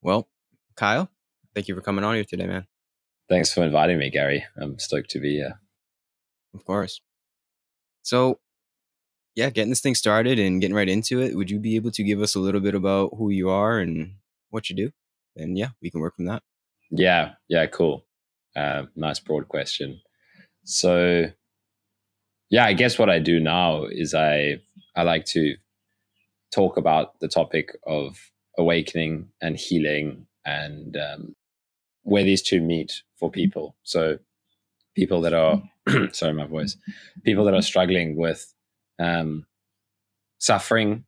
Well, Kyle, thank you for coming on here today, man. Thanks for inviting me, Gary. I'm stoked to be here. Of course. So, yeah, getting this thing started and getting right into it, would you be able to give us a little bit about who you are and what you do? And yeah, we can work from that. Yeah, cool. Nice broad question. So, yeah, I guess what I do now is I like to talk about the topic of awakening and healing and where these two meet for people. So, people that are sorry, my voice. People that are struggling with suffering.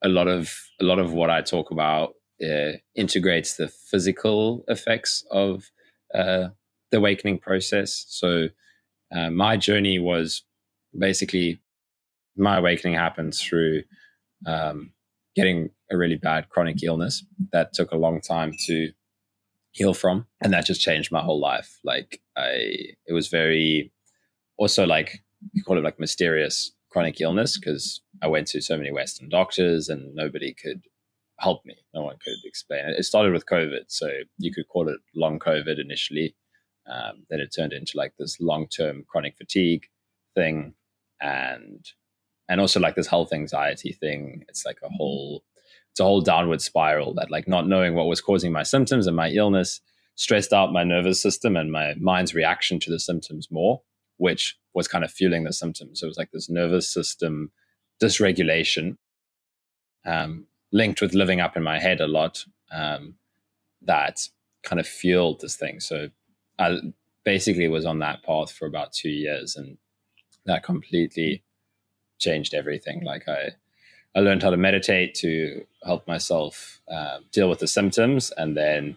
A lot of what I talk about integrates the physical effects of the awakening process. So my journey was basically my awakening happened through getting a really bad chronic illness that took a long time to heal from, and that just changed my whole life. It was very also like you call it like mysterious chronic illness because I went to so many Western doctors and nobody could help me. No one could explain it. It started with COVID, so you could call it long COVID initially. Then it turned into like this long-term chronic fatigue thing, and also like this health anxiety thing. It's like it's a whole downward spiral that like not knowing what was causing my symptoms and my illness stressed out my nervous system and my mind's reaction to the symptoms more, which was kind of fueling the symptoms. So it was like this nervous system dysregulation linked with living up in my head a lot that kind of fueled this thing. So I basically was on that path for about 2 years, and that completely changed everything. Like I learned how to meditate to help myself deal with the symptoms, and then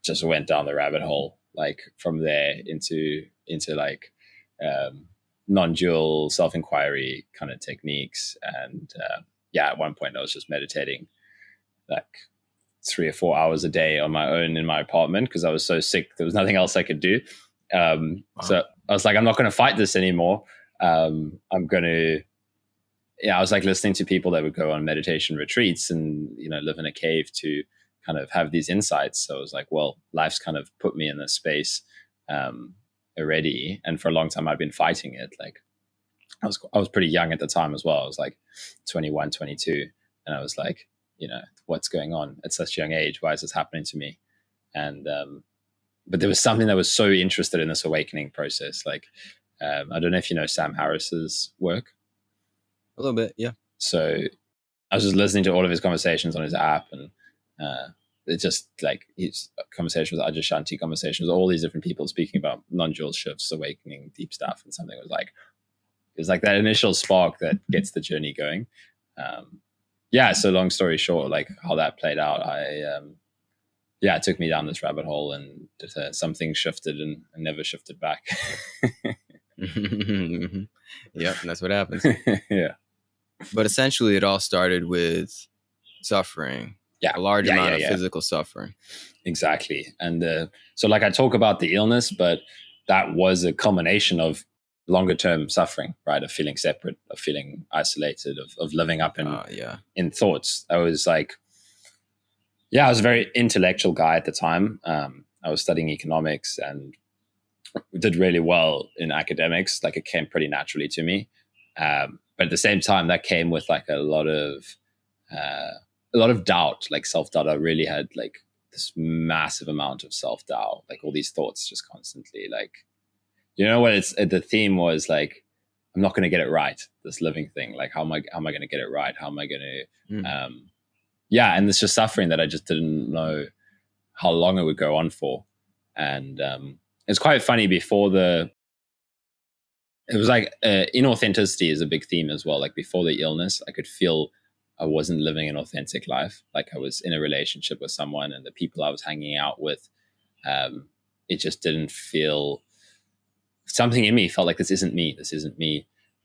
just went down the rabbit hole, like from there into like non-dual self-inquiry kind of techniques. And at one point I was just meditating like 3 or 4 hours a day on my own in my apartment because I was so sick. There was nothing else I could do. So I was like, I'm not going to fight this anymore. I'm going to, I was like listening to people that would go on meditation retreats and, live in a cave to kind of have these insights. So I was like, well, life's kind of put me in this space already. And for a long time, I'd been fighting it. Like I was pretty young at the time as well. I was like 21, 22. And I was like, what's going on at such a young age? Why is this happening to me? And, but there was something that was so interested in this awakening process. Like, I don't know if you know Sam Harris's work. A little bit, yeah. So I was just listening to all of his conversations on his app, and it's just like his conversations with Ajay Shanti, conversations with all these different people speaking about non-dual shifts, awakening, deep stuff, and something was like, it was like that initial spark that gets the journey going. So long story short, like how that played out, it took me down this rabbit hole, and something shifted and never shifted back. Yep, that's what happens. Yeah. But essentially, it all started with suffering. Yeah, a large amount of physical suffering. Exactly. And so like I talk about the illness, but that was a culmination of longer term suffering, right? Of feeling separate, of feeling isolated, of living up in thoughts. I was like, I was a very intellectual guy at the time. I was studying economics and did really well in academics. Like it came pretty naturally to me. But at the same time, that came with like a lot of doubt, like self-doubt. I really had like this massive amount of self-doubt, like all these thoughts just constantly like, the theme was like, I'm not going to get it right. This living thing, like, how am I going to get it right? How am I going to, and it's just suffering that I just didn't know how long it would go on for. And it's quite funny it was like inauthenticity is a big theme as well. Like before the illness, I could feel I wasn't living an authentic life. Like I was in a relationship with someone, and the people I was hanging out with, it just didn't feel, something in me felt like this isn't me.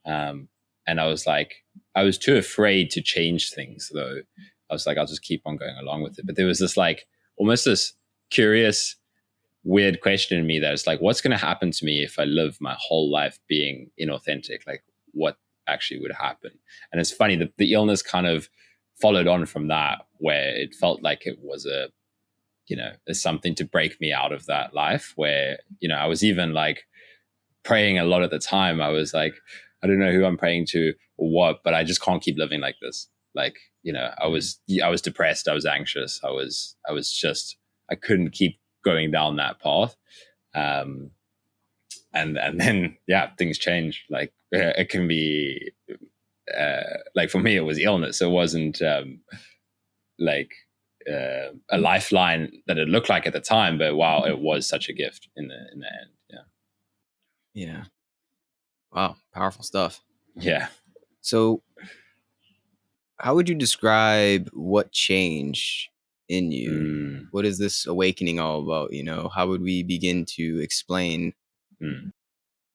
And I was too afraid to change things though. I was like, I'll just keep on going along with it. But there was this like almost this curious, weird question in me that is like, what's going to happen to me if I live my whole life being inauthentic? Like what actually would happen? And it's funny that the illness kind of followed on from that, where it felt like it was there's something to break me out of that life where, I was even like praying a lot at the time. I was like, I don't know who I'm praying to or what, but I just can't keep living like this. Like, Mm. I was depressed. I was anxious. I couldn't keep going down that path. Um, and then, yeah, things change. Like it can be, like for me, it was illness. It wasn't, like, a lifeline that it looked like at the time, but wow, it was such a gift in the end. Yeah. Yeah. Wow. Powerful stuff. Yeah. So, how would you describe what changed in you? Mm, What is this awakening all about? How would we begin to explain mm.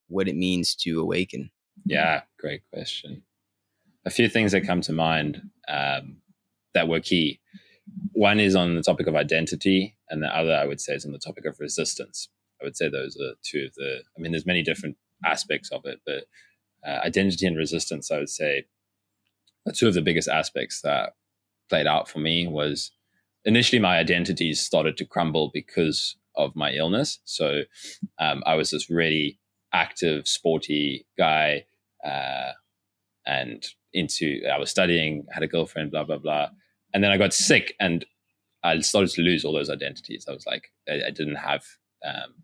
what it means to awaken? Yeah, great question. A few things that come to mind, that were key. One is on the topic of identity, and the other, I would say, is on the topic of resistance. I would say those are two of the. I mean, there's many different aspects of it, but identity and resistance, I would say, are two of the biggest aspects that played out for me. Was initially my identity started to crumble because of my illness. So I was this really active, sporty guy, and I was studying, had a girlfriend, blah blah blah, and then I got sick, and I started to lose all those identities. I was like, I didn't have, um,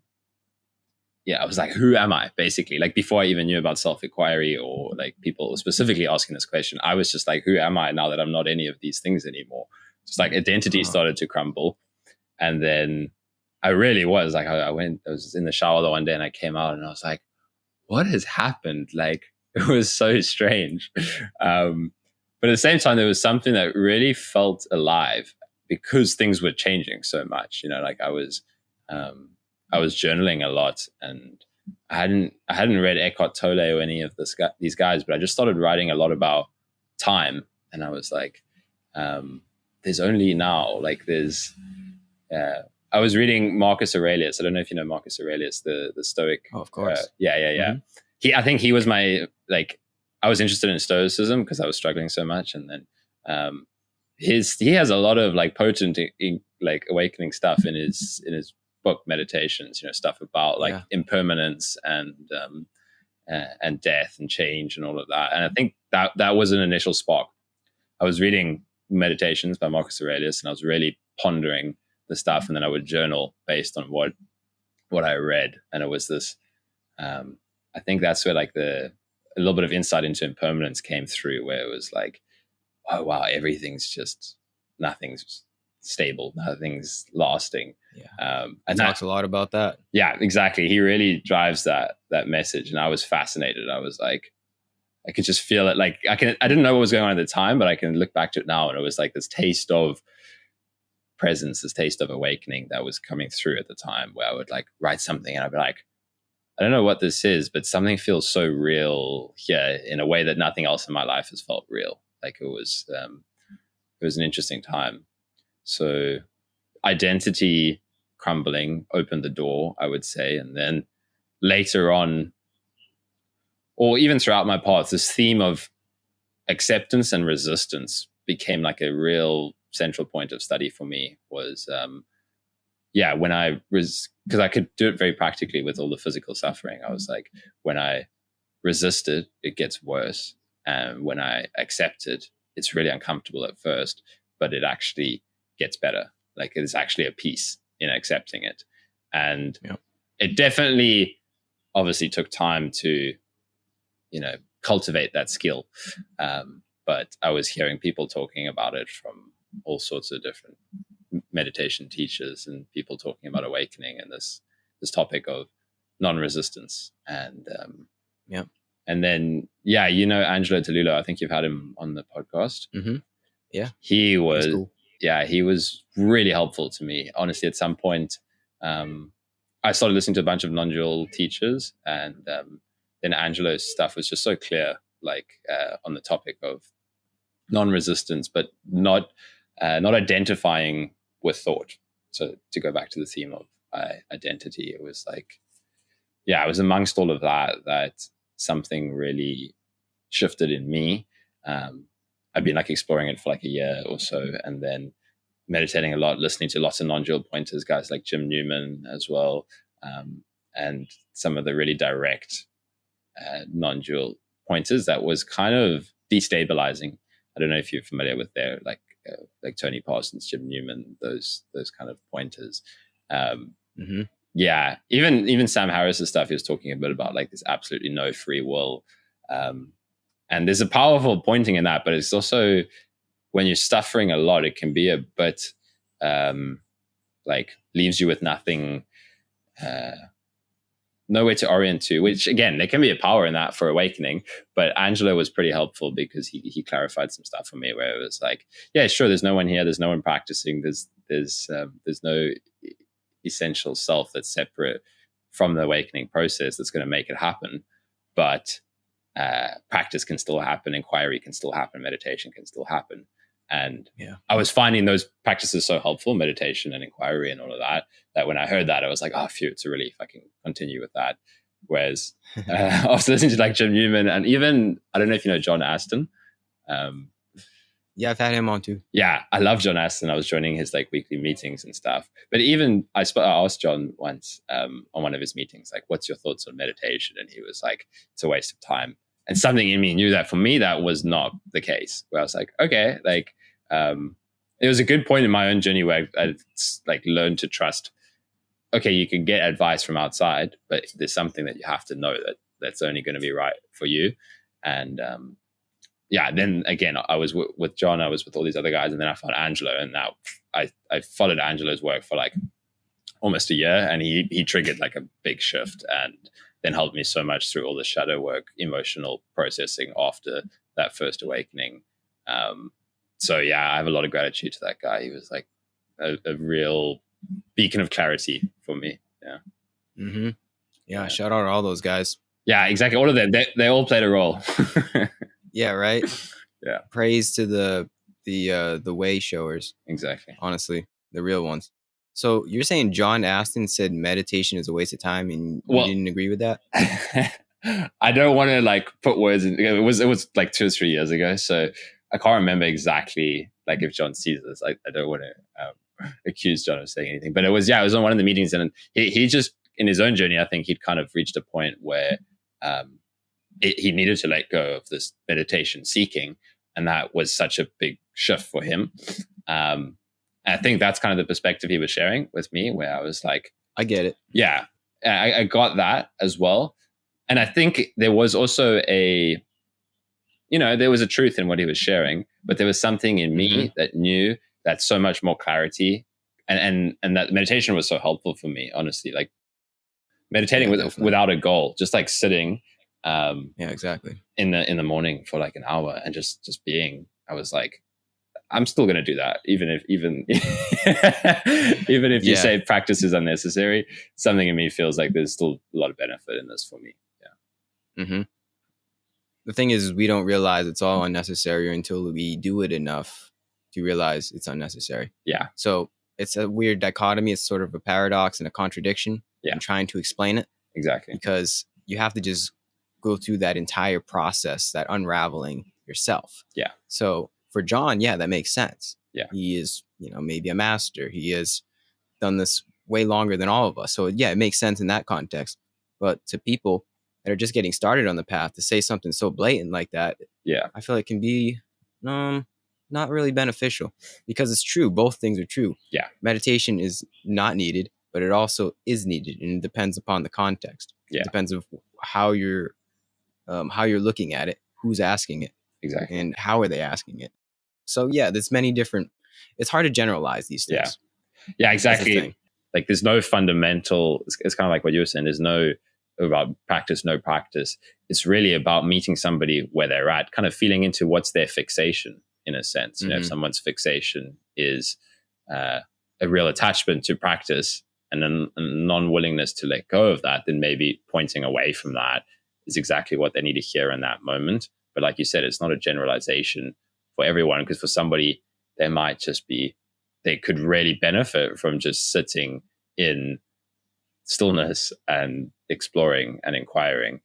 yeah, I was like, who am I? Basically, like before I even knew about self inquiry or like people specifically asking this question, I was just like, who am I now that I'm not any of these things anymore? Just like identity Uh, started to crumble, and then I really was like, I was in the shower the one day, and I came out, and I was like, what has happened? Like, it was so strange. Um, but at the same time, there was something that really felt alive because things were changing so much. Like um, I was journaling a lot, and I hadn't read Eckhart Tolle or any of these guys, but I just started writing a lot about time, and I was like, um, there's only now, like uh, I was reading Marcus Aurelius. I don't know if you know Marcus Aurelius, the Stoic. oh, of course. Yeah, yeah, yeah. Hmm. I think he was my like. I was interested in Stoicism because I was struggling so much, and then um, he has a lot of like potent, like awakening stuff in his book Meditations. Stuff about like Yeah. impermanence and death and change and all of that. And I think that was an initial spark. I was reading Meditations by Marcus Aurelius, and I was really pondering the stuff, and then I would journal based on what I read, and it was this. I think that's where like a little bit of insight into impermanence came through, where it was like, oh wow, nothing's stable, nothing's lasting, Yeah. He and that, talks a lot about that. yeah, exactly. He really drives that message, and I was fascinated. I was like, I could just feel it. Like I didn't know what was going on at the time, but I can look back to it now, and it was like this taste of presence, this taste of awakening that was coming through at the time, where I would like write something, and I'd be like, I don't know what this is, but something feels so real here in a way that nothing else in my life has felt real. Like it was an interesting time. So identity crumbling opened the door, I would say, and then later on, or even throughout my path, this theme of acceptance and resistance became like a real central point of study for me. Was yeah, when I was, because I could do it very practically with all the physical suffering. I was like, when I resist it, it gets worse. And when I accept it, it's really uncomfortable at first, but it actually gets better. Like it's actually a peace in accepting it. And Yeah. it definitely obviously took time to, cultivate that skill. But I was hearing people talking about it from all sorts of different meditation teachers and people talking about awakening and this topic of non-resistance Yeah. and then, yeah, Angelo Tolulo. I think you've had him on the podcast. Hmm. Yeah. He He's was, cool. yeah, he was really helpful to me. Honestly, at some point, um, I started listening to a bunch of non-dual teachers, and then Angelo's stuff was just so clear, like on the topic of non-resistance, but not identifying with thought. So to go back to the theme of identity, it was like, yeah, it was amongst all of that something really shifted in me. I've been like exploring it for like a year or so, and then meditating a lot, listening to lots of non-dual pointers, guys like Jim Newman as well, and some of the really direct non-dual pointers that was kind of destabilizing. I don't know if you're familiar with their like Tony Parsons, Jim Newman, those kind of pointers. Mm-hmm. Yeah, even Sam Harris's stuff, he was talking a bit about like this absolutely no free will, and there's a powerful pointing in that, but it's also when you're suffering a lot, it can be a bit like leaves you with nothing, nowhere to orient to. Which again, there can be a power in that for awakening. But Angelo was pretty helpful because he clarified some stuff for me where it was like, yeah, sure, there's no one here, there's no one practicing, there's no essential self that's separate from the awakening process that's going to make it happen, but practice can still happen, inquiry can still happen, meditation can still happen. And Yeah. I was finding those practices so helpful, meditation and inquiry and all of that, that when I heard that, I was like, oh, phew, it's a relief. I can continue with that. Whereas I was listening to like Jim Newman and even, I don't know if you know John Aston. Yeah, I've had him on too. Yeah, I love John Aston. I was joining his like weekly meetings and stuff. But even I asked John once on one of his meetings, like, what's your thoughts on meditation? And he was like, it's a waste of time. And something in me knew that for me, that was not the case. Where I was like, okay, like, it was a good point in my own journey where I like learned to trust. Okay, you can get advice from outside, but there's something that you have to know that's only going to be right for you. And yeah, then again, I was with John, I was with all these other guys, and then I found Angelo, and now I followed Angelo's work for like almost a year, and he triggered like a big shift, and then helped me so much through all the shadow work, emotional processing after that first awakening. So yeah, I have a lot of gratitude to that guy. He was like a real beacon of clarity for me. Yeah. Mm-hmm. Yeah, shout out to all those guys. Yeah, exactly. All of them, they all played a role. Yeah, right. Yeah. Praise to the way showers. Exactly. Honestly, the real ones. So you're saying John Aston said meditation is a waste of time, and you didn't agree with that? I don't want to like put words in. It was like 2 or 3 years ago, so I can't remember exactly. Like if John sees this, I don't want to accuse John of saying anything. But it was on one of the meetings, and he just in his own journey, I think he'd kind of reached a point where he needed to let go of this meditation seeking, and that was such a big shift for him. I think that's kind of the perspective he was sharing with me, where I was like, I get it. Yeah, I got that as well. And I think there was also there was a truth in what he was sharing, but there was something in me that knew that so much more clarity and that meditation was so helpful for me, honestly, like meditating without a goal, just like sitting yeah, exactly, in the morning for like an hour and just being. I was like, I'm still going to do that, even if you say practice is unnecessary. Something in me feels like there's still a lot of benefit in this for me. Yeah. Mm-hmm. The thing is, we don't realize it's all unnecessary until we do it enough to realize it's unnecessary. Yeah. So it's a weird dichotomy. It's sort of a paradox and a contradiction. Yeah. In trying to explain it. Exactly. Because you have to just go through that entire process, that unraveling yourself. Yeah. So for John, yeah, that makes sense. Yeah. He is, maybe a master. He has done this way longer than all of us. So yeah, it makes sense in that context. But to people that are just getting started on the path, to say something so blatant like that, yeah, I feel it can be not really beneficial, because it's true. Both things are true. Yeah. Meditation is not needed, but it also is needed, and it depends upon the context. Yeah. It depends on how you're looking at it, who's asking it, exactly, and how are they asking it. So yeah, there's many different. It's hard to generalize these things. Yeah, exactly. Like there's no fundamental. It's kind of like what you were saying. There's no about practice, no practice. It's really about meeting somebody where they're at, kind of feeling into what's their fixation in a sense. If someone's fixation is a real attachment to practice and a non-willingness to let go of that, then maybe pointing away from that is exactly what they need to hear in that moment. But like you said, it's not a generalization for everyone, because for somebody, they could really benefit from just sitting in stillness and exploring and inquiring.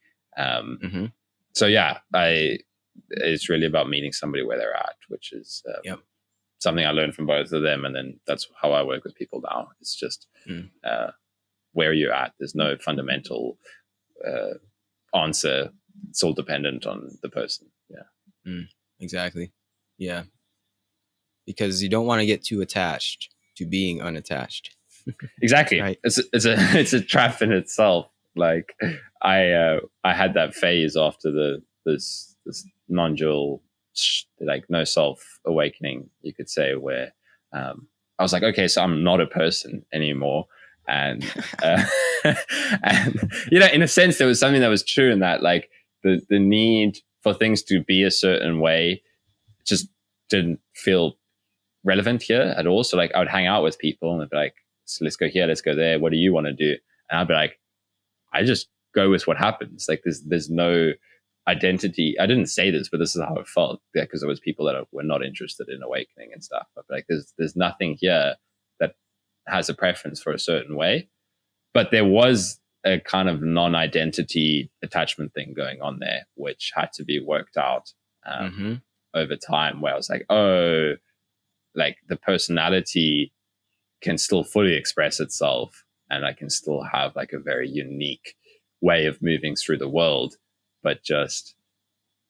So yeah, it's really about meeting somebody where they're at, which is something I learned from both of them, and then that's how I work with people now. It's just Mm. where you're at. There's no fundamental answer. It's all dependent on the person. Yeah. Exactly. Yeah. Because you don't want to get too attached to being unattached. Exactly. Right. It's a trap in itself. Like I had that phase after this non-dual like no self awakening, you could say, where I was like, okay, so I'm not a person anymore, and and in a sense there was something that was true in that, like the need for things to be a certain way just didn't feel relevant here at all. So like I would hang out with people and they'd be like, so let's go here, let's go there. What do you want to do? And I'd be like, I just go with what happens. Like there's no identity. I didn't say this, but this is how it felt. Yeah, because there was people that were not interested in awakening and stuff. But like there's nothing here that has a preference for a certain way. But there was a kind of non-identity attachment thing going on there, which had to be worked out over time. Where I was like, oh, like the personality can still fully express itself, and I can still have like a very unique way of moving through the world, but just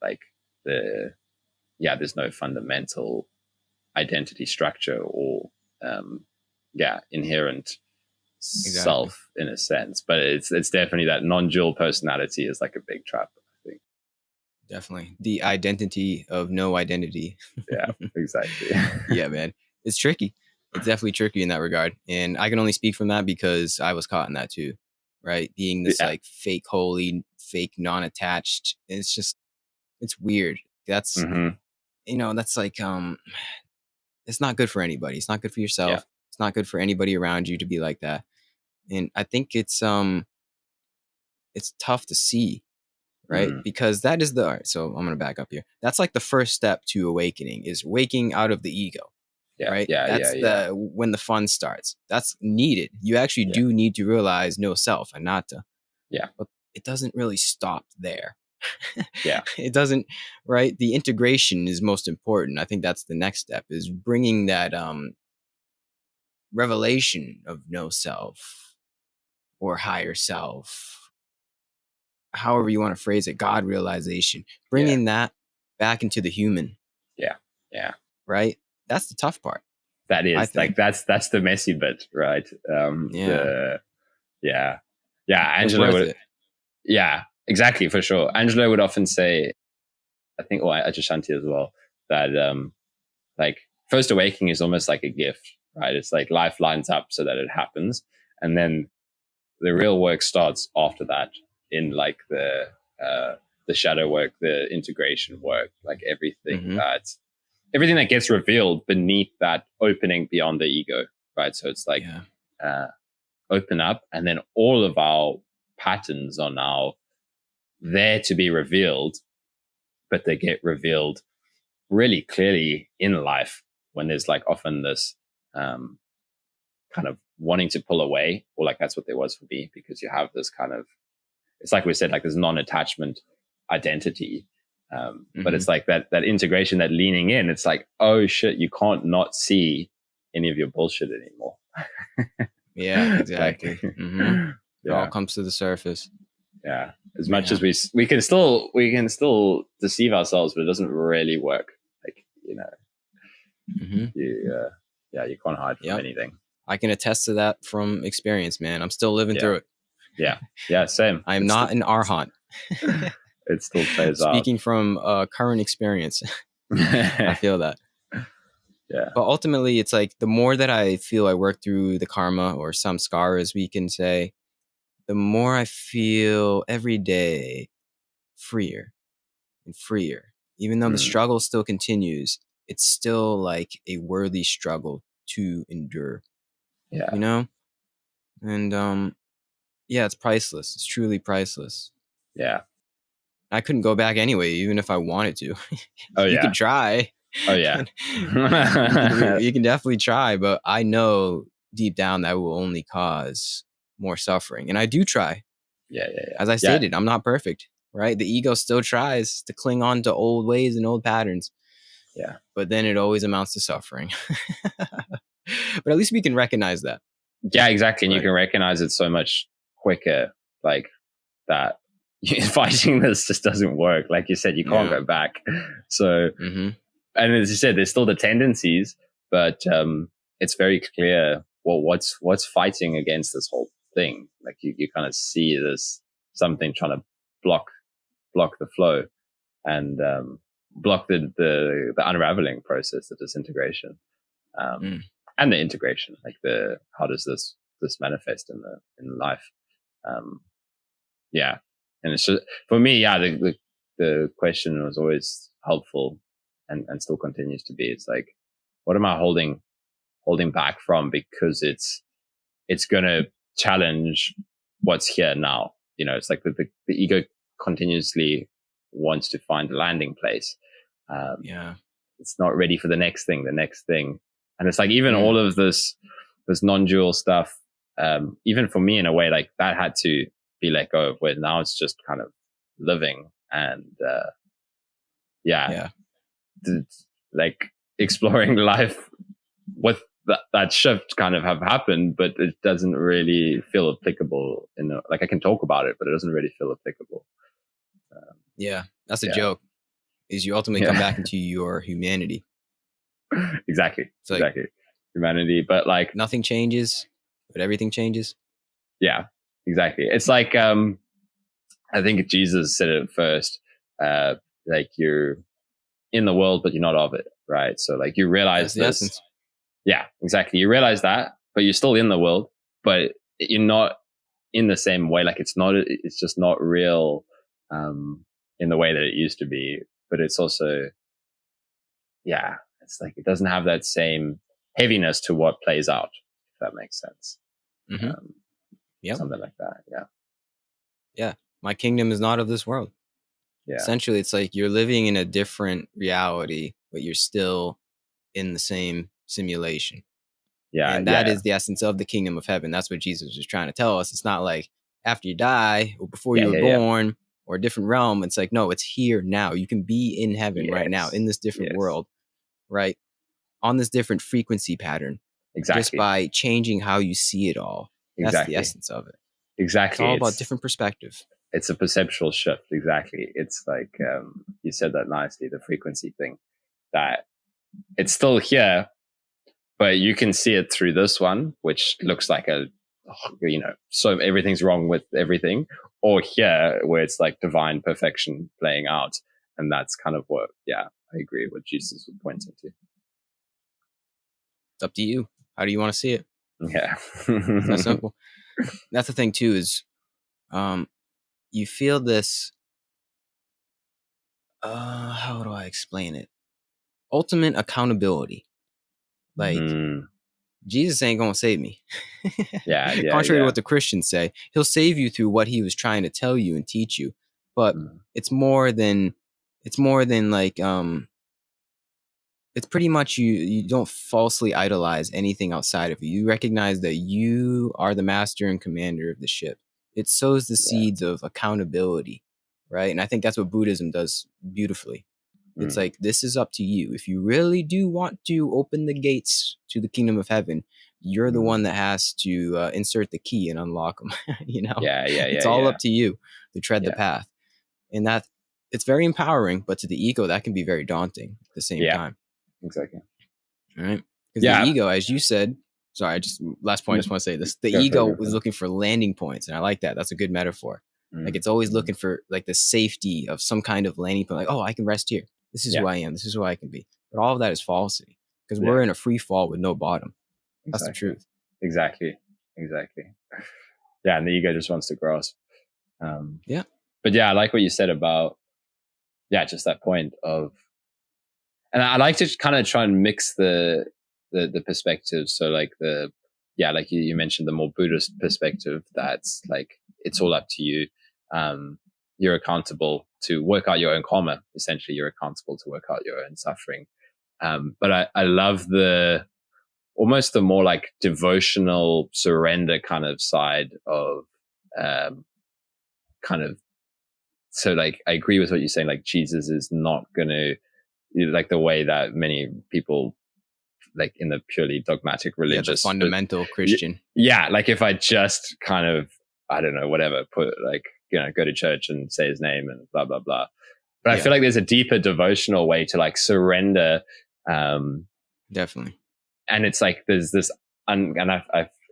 like there's no fundamental identity structure or inherent Exactly. self in a sense. But it's definitely that non-dual personality is like a big trap, I think. Definitely. The identity of no identity. Yeah, exactly. Yeah, man. It's tricky. It's definitely tricky in that regard. And I can only speak from that because I was caught in that too. Right. Being this Yeah. like fake holy, fake non-attached. It's weird. That's that's like it's not good for anybody. It's not good for Yeah. yourself. It's not good for anybody around you to be like that. And I think it's tough to see, right? Because that is all right, so I'm going to back up here. That's like the first step to awakening, is waking out of the ego, Yeah. right? Yeah. That's Yeah. when the fun starts. That's needed. You actually Yeah. do need to realize no self, anatta. Yeah. But it doesn't really stop there. Yeah. It doesn't, right? The integration is most important. I think that's the next step, is bringing that revelation of no self or higher self, however you want to phrase it, God realization, Yeah. bringing that back into the human, Yeah. Yeah. right? That's the tough part, That I is like think. that's the messy bit, right? Yeah, Yeah, but Angela worth would, it. yeah, exactly, for sure. Angela would often say, I think, or Ajashanti as well, that like first awakening is almost like a gift, right? It's like life lines up so that it happens, and then the real work starts after that, in like the shadow work, the integration work, like everything that gets revealed beneath that opening beyond the ego, right? So it's like Yeah, uh, open up, and then all of our patterns are now there to be revealed, but they get revealed really clearly in life when there's like often this kind of wanting to pull away, or like that's what there was for me, because you have this kind of, it's like we said, like this non-attachment identity. But it's like that integration, that leaning in. It's like, oh shit, you can't not see any of your bullshit anymore. yeah, Like, exactly. It all yeah, comes to the surface. yeah. As much Yeah. as we can still deceive ourselves, but it doesn't really work. Like, you can't hide from Yep. anything. I can attest to that from experience, man. I'm still living Yeah, through it. yeah. Same. I am not an arhat. It still plays out. Speaking from current experience, I Yeah, feel that. But ultimately, it's like the more that I feel I work through the karma, or samskara, as we can say, the more I feel every day freer and freer. Even though the struggle still continues, it's still like a worthy struggle to endure, yeah, you know? And yeah, it's priceless. It's truly priceless. yeah. I couldn't go back anyway, even if I wanted to. Oh You yeah, could try. oh yeah. You can definitely try, but I know deep down that will only cause more suffering. And I do try. Yeah, As I yeah, stated, I'm not perfect, right? The ego still tries to cling on to old ways and old patterns. Yeah. But then it always amounts to suffering. But at least we can recognize that. Yeah, exactly. And Right. you can recognize it so much quicker, like that fighting this just doesn't work. Like you said, you can't go back. So, and as you said, there's still the tendencies, but it's very clear what's fighting against this whole thing. Like you kind of see this something trying to block the flow and block the unraveling process, the disintegration, and the integration. Like how does this manifest in life? Yeah, and it's just, for me, yeah, the question was always helpful, and still continues to be. It's like, what am I holding back from, because it's gonna challenge what's here now. It's like the ego continuously wants to find a landing place. It's not ready for the next thing, and it's like even all of this non-dual stuff. Even for me, in a way, like that had to be let go of. Where now it's just kind of living and like exploring life with that shift kind of have happened, but it doesn't really feel applicable. Like I can talk about it, but it doesn't really feel applicable. That's a joke. Is you ultimately come back into your humanity. Exactly. Exactly. Humanity, but like nothing changes, but everything changes. Yeah, exactly. It's like I think Jesus said it first. Like you're in the world, but you're not of it, right? So like you realize this. Essence. Yeah, exactly. You realize that, but you're still in the world, but you're not in the same way. Like it's just not real in the way that it used to be. But it's also, it's like it doesn't have that same heaviness to what plays out, if that makes sense. Something like that. Yeah. My kingdom is not of this world. Essentially, it's like you're living in a different reality, but you're still in the same simulation. And that is the essence of the kingdom of heaven. That's what Jesus was trying to tell us. It's not like after you die or before you were born or a different realm. It's like, no, it's here now. You can be in heaven right now, in this different world, right? On this different frequency pattern. Exactly. Just by changing how you see it all. That's the essence of it. Exactly. It's all about different perspective. It's a perceptual shift. Exactly. It's like, you said that nicely, the frequency thing, that it's still here, but you can see it through this one, which looks like so everything's wrong with everything, or here where it's like divine perfection playing out. And that's kind of what, I agree what Jesus was pointing to. It's up to you. How do you want to see it? Yeah. It's that simple. That's the thing too, is you feel this, how do I explain it? Ultimate accountability. Like, Jesus ain't gonna save me. Contrary to what the Christians say, he'll save you through what he was trying to tell you and teach you. But it's more than like, it's pretty much you don't falsely idolize anything outside of you. You recognize that you are the master and commander of the ship. It sows the seeds of accountability, right? And I think that's what Buddhism does beautifully. It's like, this is up to you. If you really do want to open the gates to the kingdom of heaven, you're the one that has to insert the key and unlock them. It's all up to you to tread the path. And that, it's very empowering, but to the ego, that can be very daunting at the same time. Exactly. All right. Because the ego, as you said, sorry, last point, I just want to say this. The ego is looking for landing points. And I like that. That's a good metaphor. Like it's always looking for like the safety of some kind of landing point. Like, oh, I can rest here. This is who I am. This is who I can be. But all of that is falsity because we're in a free fall with no bottom. That's the truth. Exactly. Yeah. And the ego just wants to grasp. But I like what you said about, just that point of, and I like to kind of try and mix the perspectives. So like like you mentioned, the more Buddhist perspective, that's like, it's all up to you. You're accountable to work out your own karma. Essentially, you're accountable to work out your own suffering. But I love almost the more like devotional surrender kind of side of, kind of, so like, I agree with what you're saying. Like Jesus is not going to like the way that many people, like in the purely dogmatic religious, the fundamental Christian. Yeah, like if I just kind of, I don't know, whatever, put like, go to church and say his name and blah, blah, blah. But I feel like there's a deeper devotional way to like surrender. Definitely. And it's like, there's this, and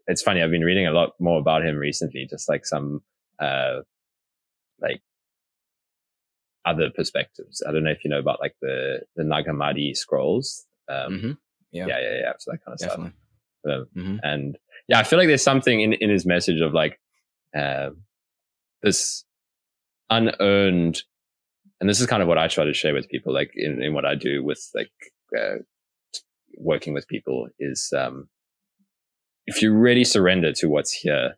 it's funny, I've been reading a lot more about him recently, just like some, like other perspectives. I don't know if you know about like the Nag Hammadi scrolls. Yeah. So that kind of Definitely. stuff. And yeah, I feel like there's something in his message of like, this unearned, and this is kind of what I try to share with people, like in what I do with like, working with people is, if you really surrender to what's here,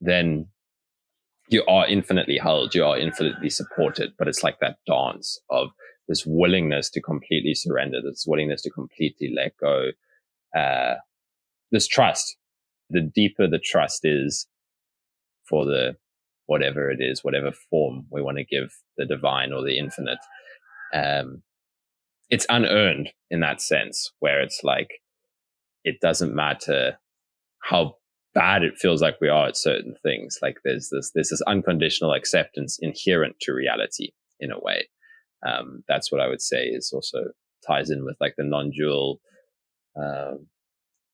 then you are infinitely held, you are infinitely supported, but it's like that dance of this willingness to completely surrender, this willingness to completely let go, this trust. The deeper the trust is for the whatever it is, whatever form we want to give the divine or the infinite, it's unearned in that sense, where it's like, it doesn't matter how bad it feels like we are at certain things. Like there's this unconditional acceptance inherent to reality in a way. That's what I would say is also ties in with like the non-dual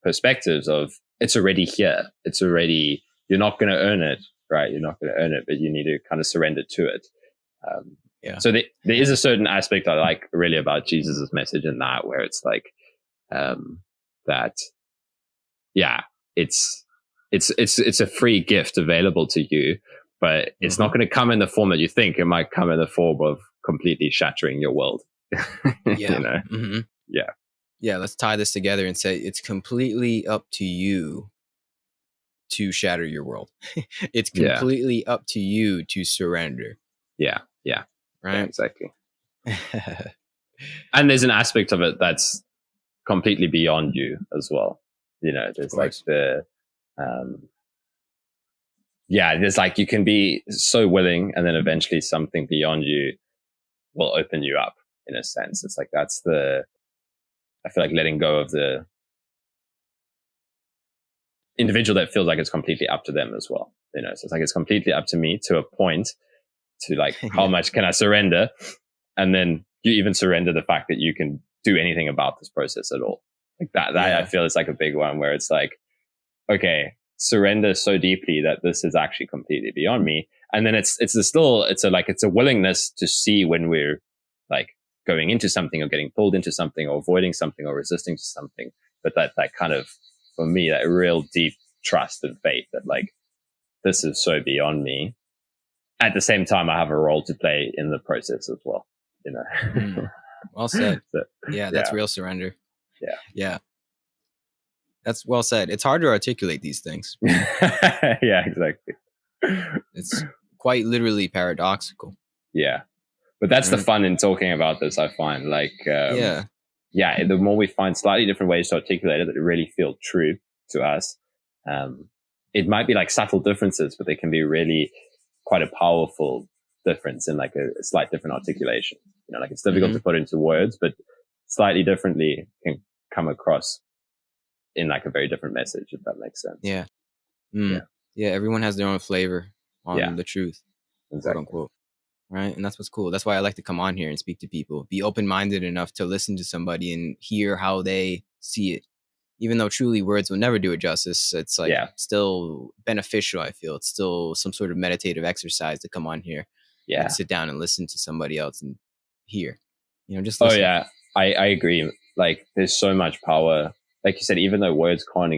perspectives of it's already here. It's already, you're not going to earn it, right? You're not going to earn it, but you need to kind of surrender to it. So there is a certain aspect I like really about Jesus's message in that, where it's like, that, yeah, it's a free gift available to you, but it's not going to come in the form that you think. It might come in the form of completely shattering your world. You know? Yeah. Let's tie this together and say it's completely up to you to shatter your world. It's completely up to you to surrender. Yeah. Right. Yeah, exactly. And there's an aspect of it that's completely beyond you as well. There's like there's like, you can be so willing, and then eventually something beyond you will open you up in a sense. It's like, I feel like letting go of the individual that feels like it's completely up to them as well. So it's like, it's completely up to me to a point, to like, how much can I surrender? And then you even surrender the fact that you can do anything about this process at all. Like that I feel is like a big one, where it's like, okay, surrender so deeply that this is actually completely beyond me. And then it's a willingness to see when we're like going into something or getting pulled into something or avoiding something or resisting to something. But that kind of, for me, that real deep trust and faith that like, this is so beyond me. At the same time, I have a role to play in the process as well. Well said. That's real surrender. Yeah. That's well said. It's hard to articulate these things. Yeah, exactly. It's quite literally paradoxical. Yeah. But that's the fun in talking about this, I find. Like, the more we find slightly different ways to articulate it that really feel true to us, it might be like subtle differences, but they can be really quite a powerful difference in like a slight different articulation. Like it's difficult to put into words, but slightly differently can come across in like a very different message, if that makes sense. Yeah. Everyone has their own flavor on the truth, exactly. quote unquote. Right. And that's what's cool. That's why I like to come on here and speak to people, be open-minded enough to listen to somebody and hear how they see it. Even though truly words will never do it justice, it's like still beneficial. I feel it's still some sort of meditative exercise to come on here and sit down and listen to somebody else and hear, just listen. I agree. Like there's so much power. Like you said, even though words can't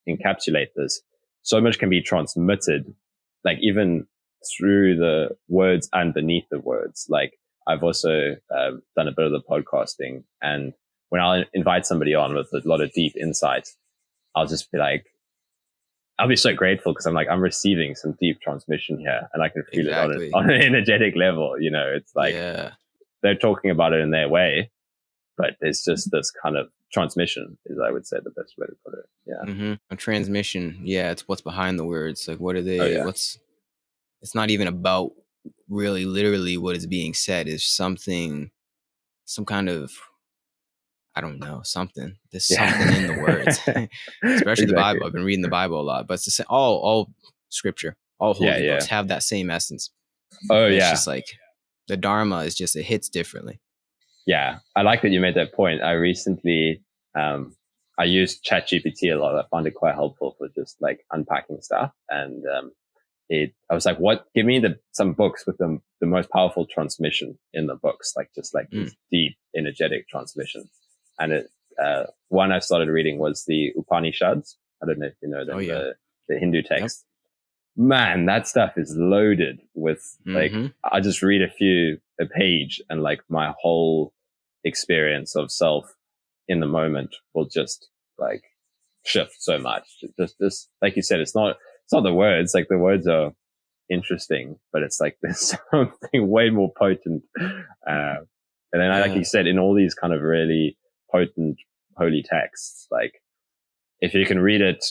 encapsulate this, so much can be transmitted, like even through the words and beneath the words. Like I've also done a bit of the podcasting, and when I'll invite somebody on with a lot of deep insight, I'll just be like, I'll be so grateful because I'm receiving some deep transmission here, and I can feel it on an energetic level. It's like they're talking about it in their way, but there's just this kind of transmission is, I would say, the best way to put it. Yeah. A transmission. Yeah. It's what's behind the words. Like, what are they, it's not even about really literally what is being said. It's something some kind of, I don't know, something. There's something in the words, especially the Bible. I've been reading the Bible a lot, but it's the same, all scripture, all holy books have that same essence. Oh, and yeah. It's just like the Dharma is just, it hits differently. Yeah. I like that you made that point. I recently, I used ChatGPT a lot. I found it quite helpful for just like unpacking stuff. And, I was like, give me some books with the most powerful transmission in the books, like just like this deep, energetic transmission. And one I started reading was the Upanishads. I don't know if you know them, the Hindu text. Yep. Man, that stuff is loaded with like, I just read a page and like my whole experience of self in the moment will just like shift so much. Just like you said, it's not the words, like the words are interesting, but it's like there's something way more potent. And then like you said, in all these kind of really potent holy texts, like if you can read it,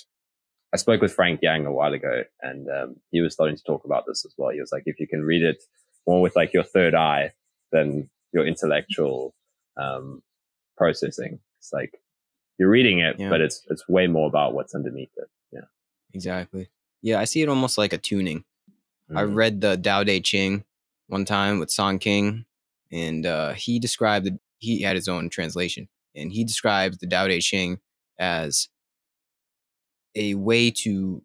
I spoke with Frank Yang a while ago and he was starting to talk about this as well. He was like, if you can read it more with like your third eye than your intellectual processing, it's like you're reading it, but it's way more about what's underneath it. Yeah, exactly. Yeah, I see it almost like a tuning. I read the Tao Te Ching one time with Song King, and he had his own translation, and he describes the Tao Te Ching as a way to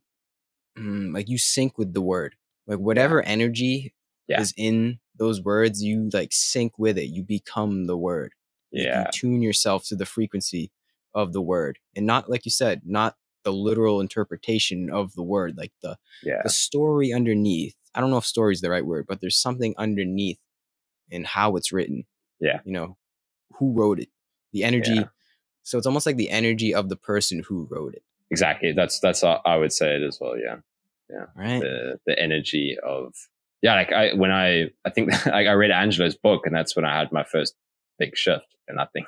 like you sync with the word, like whatever energy is in those words, you like sync with it, you become the word. You tune yourself to the frequency of the word, and not, like you said, not the literal interpretation of the word, like the story underneath. I don't know if story is the right word, but there's something underneath in how it's written. You know, who wrote it, the energy. So it's almost like the energy of the person who wrote it. Exactly. That's how I would say it as well. Yeah. Right. The energy of, like I think like I read Angelo's book, and that's when I had my first big shift. And I think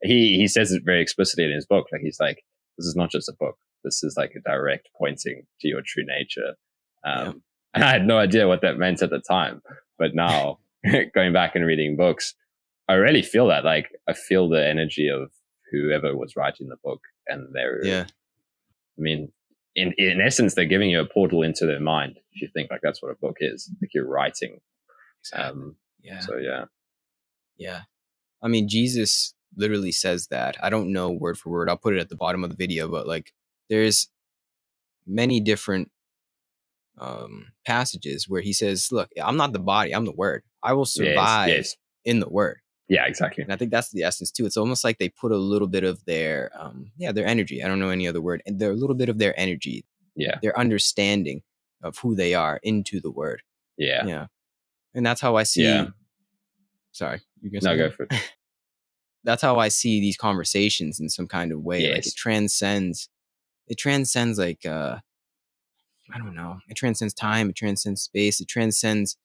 he says it very explicitly in his book. Like he's like, this is not just a book. This is like a direct pointing to your true nature. And I had no idea what that meant at the time, but now going back and reading books, I really feel that. Like I feel the energy of whoever was writing the book, and they're, I mean, in essence, they're giving you a portal into their mind. If you think like that's what a book is, like you're writing. Exactly. So yeah. I mean, Jesus literally says that. I don't know word for word. I'll put it at the bottom of the video, but like there's many different passages where he says, "Look, I'm not the body. I'm the word. I will survive in the word." Yeah, exactly. And I think that's the essence too. It's almost like they put a little bit of their, their energy. I don't know any other word. And they're a little bit of their energy, their understanding of who they are into the word. Yeah. And that's how I see. Sorry, you gonna say go for it. That's how I see these conversations in some kind of way. Like it transcends like, I don't know. It transcends time. It transcends space. It transcends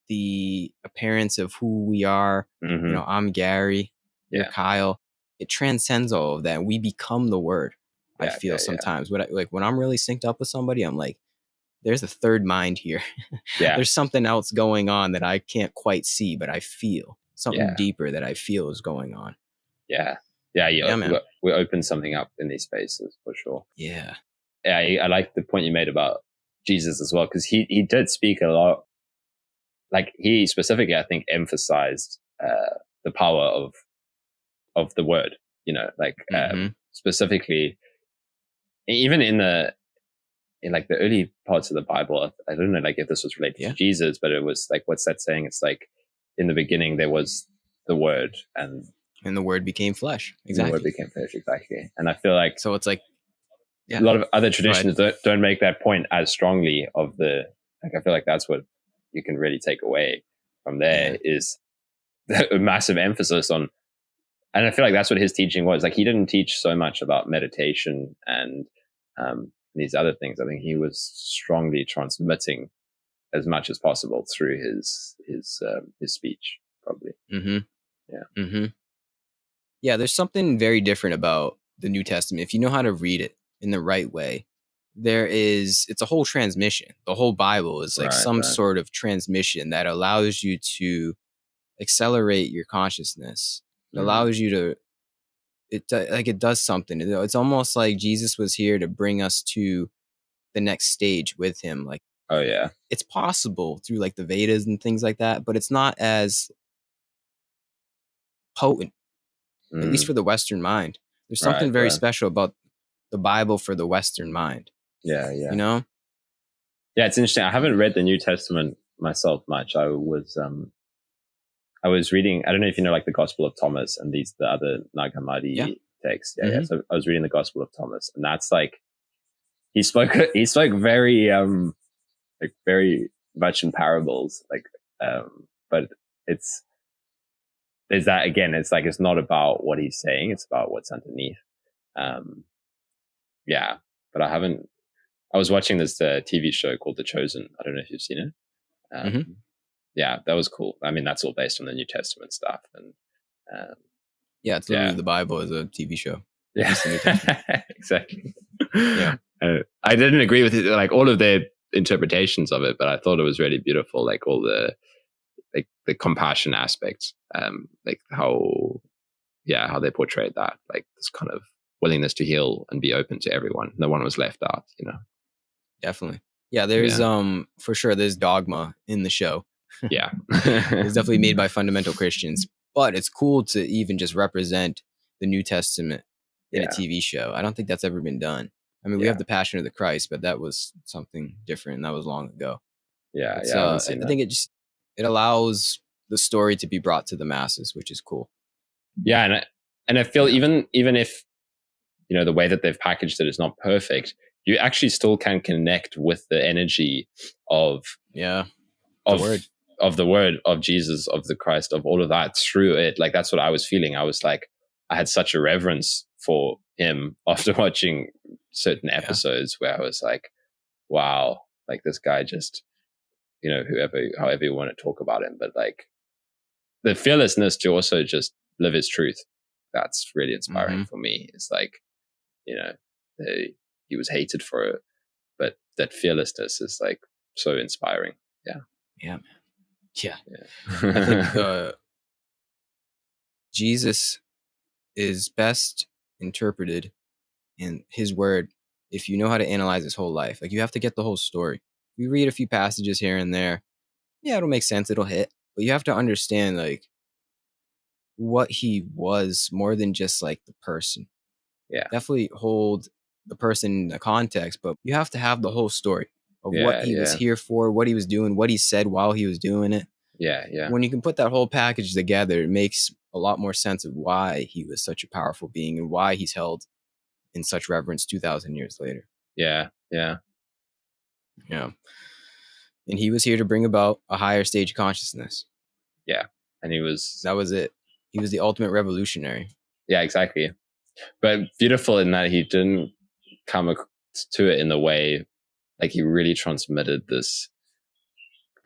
the appearance of who we are. You know, I'm Gary, you're Kyle. It transcends all of that. We become the word. I feel sometimes when I'm really synced up with somebody, I'm like, there's a third mind here. There's something else going on that I can't quite see, but I feel something deeper that I feel is going on. We open something up in these spaces for sure. I like the point you made about Jesus as well, because he did speak a lot. Like he specifically, I think, emphasized the power of the word. You know, like specifically, even in like the early parts of the Bible. I don't know, like if this was related to Jesus, but it was like, what's that saying? It's like, in the beginning there was the word, and the word became flesh. Exactly. The word became flesh. Exactly. And I feel like so. It's like a lot of other traditions don't make that point as strongly. Like I feel like that's what you can really take away from there is a massive emphasis on, and I feel like that's what his teaching was. Like he didn't teach so much about meditation and these other things. I think he was strongly transmitting as much as possible through his speech, probably. Yeah, there's something very different about the New Testament. If you know how to read it in the right way, it's a whole transmission. The whole Bible is like some sort of transmission that allows you to accelerate your consciousness. It allows you to, it does something. It's almost like Jesus was here to bring us to the next stage with him. Like, oh yeah, it's possible through like the Vedas and things like that, but it's not as potent, at least for the Western mind. There's something very special about the Bible for the Western mind. Yeah. You know? Yeah, it's interesting. I haven't read the New Testament myself much. I was reading, I don't know if you know, like the Gospel of Thomas and the other Nag Hammadi texts. Yeah. So I was reading the Gospel of Thomas, and that's like, he spoke very, like very much in parables, like, but there's that again. It's like, it's not about what he's saying, it's about what's underneath. Yeah, but I was watching this TV show called The Chosen. I don't know if you've seen it. Yeah, that was cool. I mean, that's all based on the New Testament stuff. And yeah, it's literally the Bible as a TV show. Yeah, exactly. Yeah, I didn't agree with it, like all of their interpretations of it, but I thought it was really beautiful. Like all the compassion aspects, like how they portrayed that, like this kind of willingness to heal and be open to everyone. No one was left out, you know. Definitely. Yeah, there's for sure there's dogma in the show. Yeah. It's definitely made by fundamental Christians, but it's cool to even just represent the New Testament in a TV show. I don't think that's ever been done. I mean, we have the Passion of the Christ, but that was something different. That was long ago. Yeah, I think it allows the story to be brought to the masses, which is cool. Yeah, and I feel even if, you know, the way that they've packaged it is not perfect, you actually still can connect with the energy of the word of Jesus, of the Christ, of all of that through it. Like, that's what I was feeling. I was like, I had such a reverence for him after watching certain episodes where I was like, wow, like this guy just, you know, however you want to talk about him, but like the fearlessness to also just live his truth. That's really inspiring for me. It's like, you know, he was hated for it, but that fearlessness is like so inspiring. Yeah. Yeah, man. Yeah. I think Jesus is best interpreted in his word if you know how to analyze his whole life. Like, you have to get the whole story. You read a few passages here and there, it'll make sense, it'll hit, but you have to understand like what he was more than just like the person. Yeah, definitely hold the person in the context, but you have to have the whole story of what he was here for, what he was doing, what he said while he was doing it. Yeah. When you can put that whole package together, it makes a lot more sense of why he was such a powerful being and why he's held in such reverence 2,000 years later. Yeah. And he was here to bring about a higher stage of consciousness. Yeah. And that was it. He was the ultimate revolutionary. Yeah, exactly. But beautiful in that he didn't come to it in the way, like he really transmitted the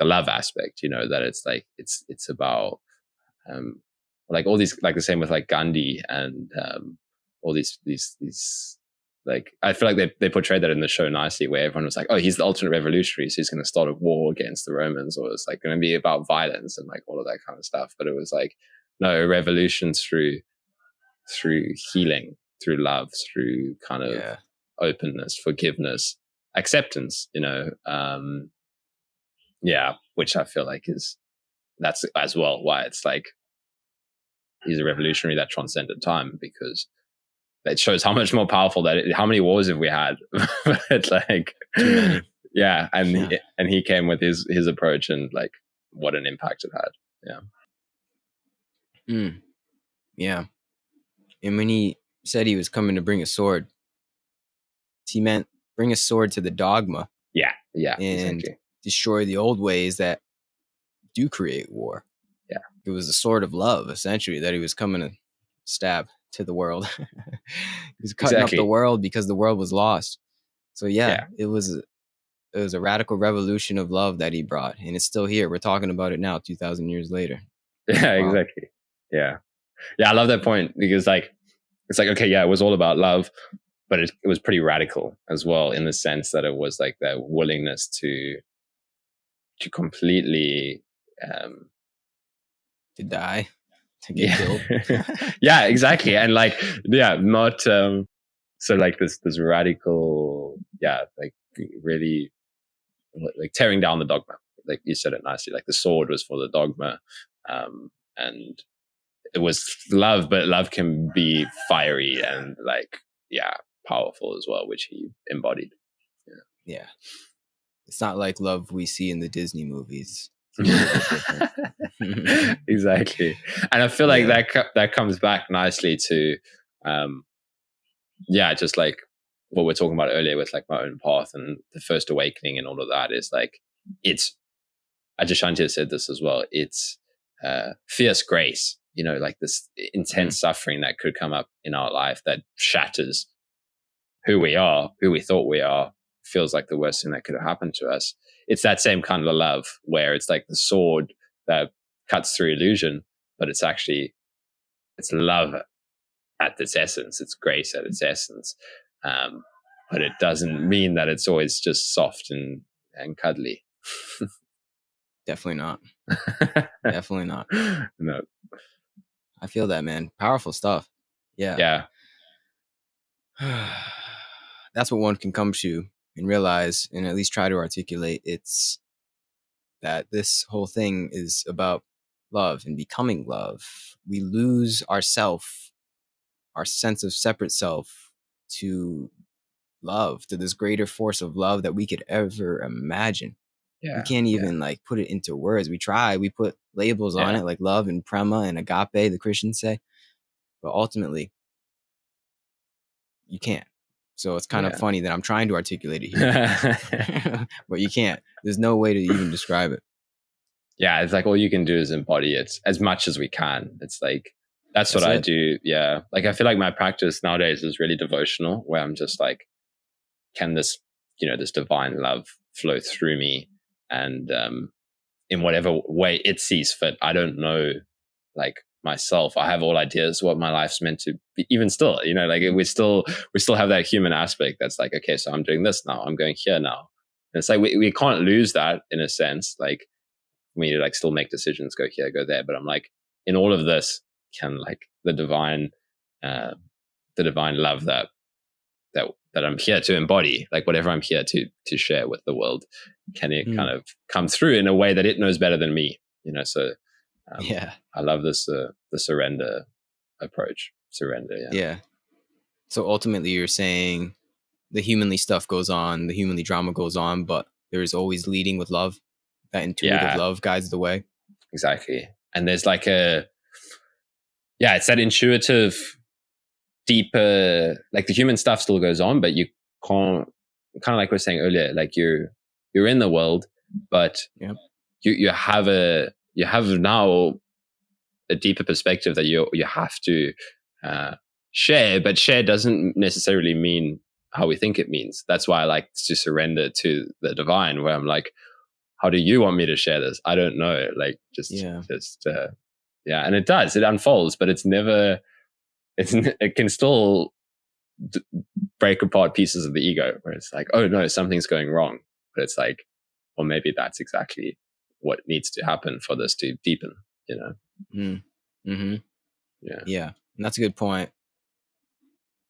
love aspect, you know, that it's like, it's about, like all these, like the same with like Gandhi and, all these, like, I feel like they portrayed that in the show nicely, where everyone was like, oh, he's the ultimate revolutionary, so he's going to start a war against the Romans, or it's like going to be about violence and like all of that kind of stuff. But it was like, no, revolution through healing, through love, through kind of openness, forgiveness, acceptance, you know. Which I feel like that's as well why it's like he's a revolutionary that transcended time, because it shows how much more powerful how many wars have we had? But like, and he came with his approach, and like what an impact it had. Yeah. And when he said he was coming to bring a sword, he meant bring a sword to the dogma. Yeah, and exactly. Destroy the old ways that do create war. Yeah, it was a sword of love, essentially, that he was coming to stab to the world. He was cutting up the world because the world was lost. So it was a radical revolution of love that he brought, and it's still here. We're talking about it now, 2,000 years later. Yeah, wow. Exactly. Yeah, I love that point, because like it's like, okay, it was all about love, but it was pretty radical as well, in the sense that it was like that willingness to completely To die, to get killed. Yeah, exactly. And like, yeah, not so like this radical, yeah, like really like tearing down the dogma. Like you said it nicely, like the sword was for the dogma, and it was love, but love can be fiery and like, yeah, powerful as well, which he embodied. Yeah. It's not like love we see in the Disney movies. It's a little bit different. Exactly. And I feel like that comes back nicely to, yeah, just like what we're talking about earlier with like my own path and the first awakening and all of that is like, it's, Ajashanti said this as well, it's fierce grace, you know, like this intense suffering that could come up in our life that shatters who we are, who we thought we are, feels like the worst thing that could have happened to us. It's that same kind of love where it's like the sword that cuts through illusion, but it's actually, it's love at its essence. It's grace at its essence. But it doesn't mean that it's always just soft and cuddly. Definitely not. Definitely not. No. I feel that, man. Powerful stuff. Yeah. Yeah. That's what one can come to and realize and at least try to articulate. It's that this whole thing is about love and becoming love. We lose ourself, our sense of separate self, to love, to this greater force of love that we could ever imagine. Yeah. We can't even like put it into words. We try, we put labels on it like love and prema and agape, the Christians say, but ultimately you can't. So it's kind of funny that I'm trying to articulate it here, but you can't. There's no way to even describe it. Yeah, it's like all you can do is embody it as much as we can. It's like that's what I do. Yeah, like I feel like my practice nowadays is really devotional, where I'm just like, can this, you know, this divine love flow through me, and in whatever way it sees fit. I don't know, like myself, I have all ideas what my life's meant to be. Even still, you know, like we still have that human aspect that's like, okay, so I'm doing this now, I'm going here now. And it's like we can't lose that in a sense. Like me to like still make decisions, go here, go there. But I'm like, in all of this, can like the divine love that I'm here to embody, like whatever I'm here to share with the world, can it kind of come through in a way that it knows better than me, you know? So I love this the surrender approach. Surrender. Yeah. So ultimately you're saying the humanly stuff goes on, the humanly drama goes on, but there's always leading with love. That intuitive love guides the way. Exactly. And there's like it's that intuitive, deeper, like the human stuff still goes on, but you can't, kind of like we were saying earlier, like you're in the world, but you have now a deeper perspective that you have to share, but share doesn't necessarily mean how we think it means. That's why I like to surrender to the divine, where I'm like, how do you want me to share this? I don't know. Like and it does, it unfolds, but it's never, it can still break apart pieces of the ego where it's like, oh no, something's going wrong. But it's like, well, maybe that's exactly what needs to happen for this to deepen, you know? Yeah. And that's a good point.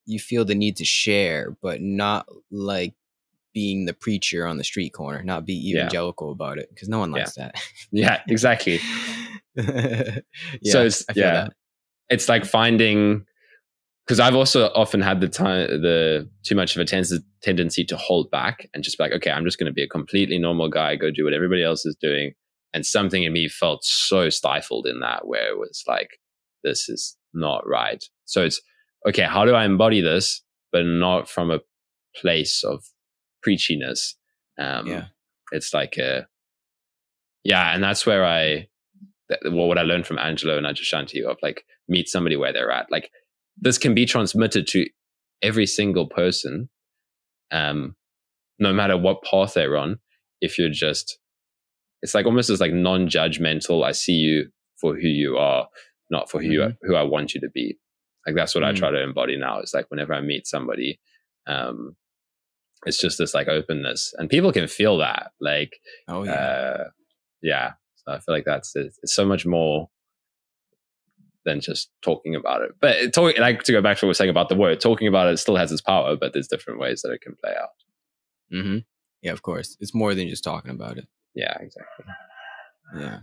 You feel the need to share, but not like being the preacher on the street corner, not be evangelical about it, because no one likes that. Yeah, exactly. So it's, it's like finding, because I've also often had the too much of a tendency to hold back and just be like, okay, I'm just going to be a completely normal guy, go do what everybody else is doing. And something in me felt so stifled in that, where it was like, this is not right. So it's, okay, how do I embody this, but not from a place of preachiness? It's like and that's where what I learned from Angelo and Ajashanti of like, meet somebody where they're at. Like this can be transmitted to every single person, no matter what path they're on. If you're just, it's like almost as like non-judgmental. I see you for who you are, not for who I want you to be. Like that's what I try to embody now. It's like whenever I meet somebody, it's just this like openness, and people can feel that. Like, So I feel like it's so much more than just talking about it. But like, to go back to what we were saying about the word, talking about it still has its power, but there's different ways that it can play out. Mm-hmm. Yeah, of course. It's more than just talking about it. Yeah, exactly. Yeah.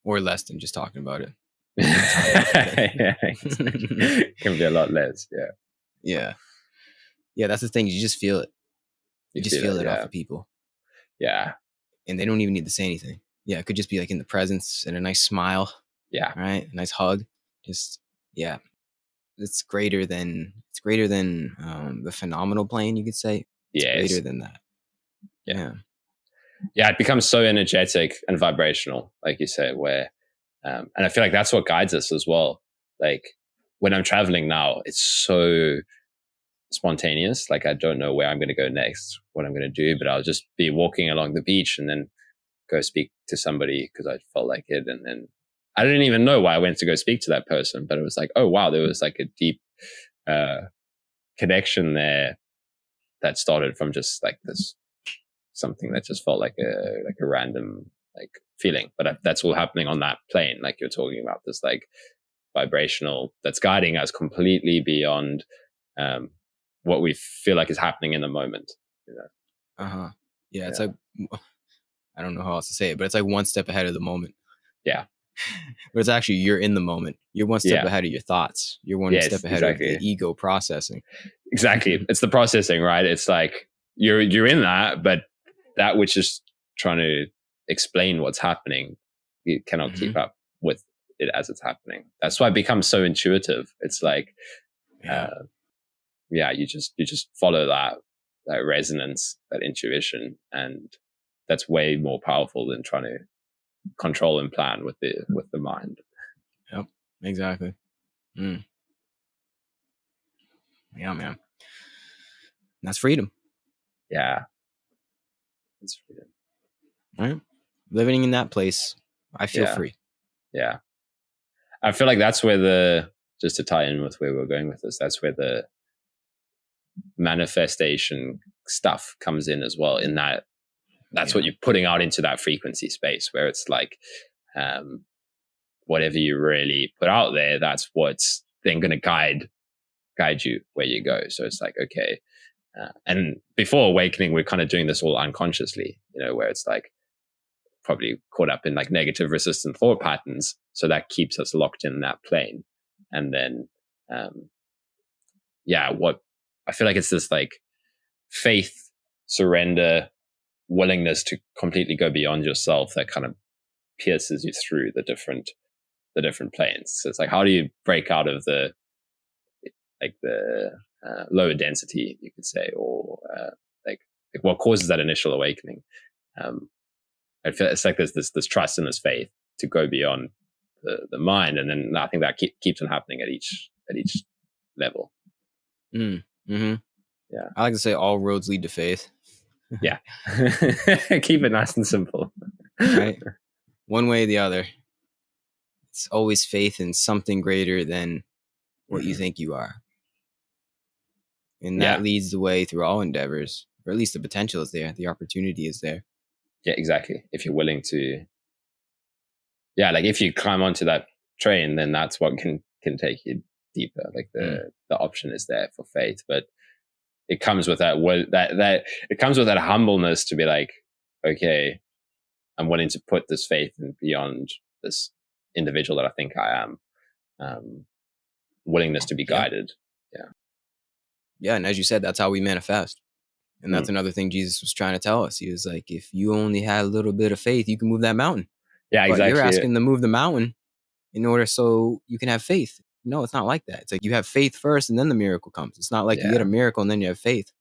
Or less than just talking about it. Yeah, exactly. Can be a lot less. Yeah. Yeah. Yeah, that's the thing. You just feel it. You just feel it off of people. Yeah. And they don't even need to say anything. Yeah, it could just be like in the presence and a nice smile. Yeah. Right? A nice hug. Just, yeah. It's greater than the phenomenal plane, you could say. It's greater than that. Yeah. Yeah, it becomes so energetic and vibrational, like you said, where and I feel like that's what guides us as well. Like when I'm traveling now, it's so spontaneous. Like I don't know where I'm going to go next, what I'm going to do, but I'll just be walking along the beach and then go speak to somebody because I felt like it. And then I didn't even know why I went to go speak to that person, but it was like, oh wow, there was like a deep connection there that started from just like this something that just felt like a random like feeling. But that's all happening on that plane, like you're talking about, this like vibrational that's guiding us completely beyond what we feel like is happening in the moment. You know? Yeah, it's like, I don't know how else to say it, but it's like one step ahead of the moment. Yeah. But it's actually, you're in the moment. You're one step ahead of your thoughts. You're one step ahead of the ego processing. Exactly. It's the processing, right? It's like you're in that, but that which is trying to explain what's happening, you cannot keep up with it as it's happening. That's why it becomes so intuitive. It's like, you just follow that resonance, that intuition, and that's way more powerful than trying to control and plan with the mind. Yep, exactly. Yeah, man. That's freedom. Yeah, it's freedom. Right? Living in that place, I feel free. Yeah, I feel like that's where just to tie in with where we're going with this, that's where the manifestation stuff comes in as well. In that's what you're putting out into that frequency space, where it's like whatever you really put out there, that's what's then going to guide you where you go. So it's like, okay. And before awakening, we're kind of doing this all unconsciously, where it's like probably caught up in like negative resistant thought patterns. So that keeps us locked in that plane. And then, what I feel like it's this like faith, surrender, willingness to completely go beyond yourself that kind of pierces you through the different planes. So it's like, how do you break out of the lower density, you could say, or like what causes that initial awakening? I feel it's like there's this trust and this faith to go beyond the mind, and then I think that keeps on happening at each level. Yeah, I like to say all roads lead to faith. Yeah. Keep it nice and simple. Right? One way or the other. It's always faith in something greater than what you think you are. And that leads the way through all endeavors, or at least the potential is there. The opportunity is there. Yeah, exactly. If you're willing to, like if you climb onto that train, then that's what can take you deeper. Like the option is there for faith, but it comes with that it comes with that humbleness to be like, okay, I'm willing to put this faith in beyond this individual that I think I am. Willingness to be guided. Yeah, and as you said, that's how we manifest. And that's another thing Jesus was trying to tell us. He was like, if you only had a little bit of faith, you can move that mountain. Yeah, exactly. But you're asking to move the mountain in order so you can have faith. No, it's not like that. It's like you have faith first and then the miracle comes. It's not like you get a miracle and then you have faith,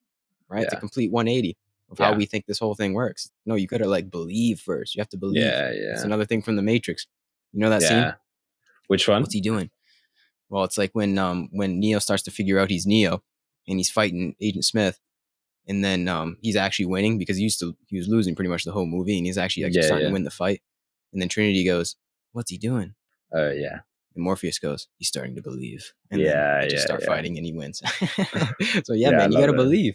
right? Yeah. It's a complete 180 of how we think this whole thing works. No, you got to like believe first. You have to believe. Yeah. It's another thing from the Matrix. You know that scene? Which one? What's he doing? Well, it's like when Neo starts to figure out he's Neo and he's fighting Agent Smith. And then he's actually winning because he was losing pretty much the whole movie, and he's actually starting to win the fight. And then Trinity goes, "What's he doing?" Yeah. And Morpheus goes, "He's starting to believe." And then they just start fighting, and he wins. So man, you gotta believe.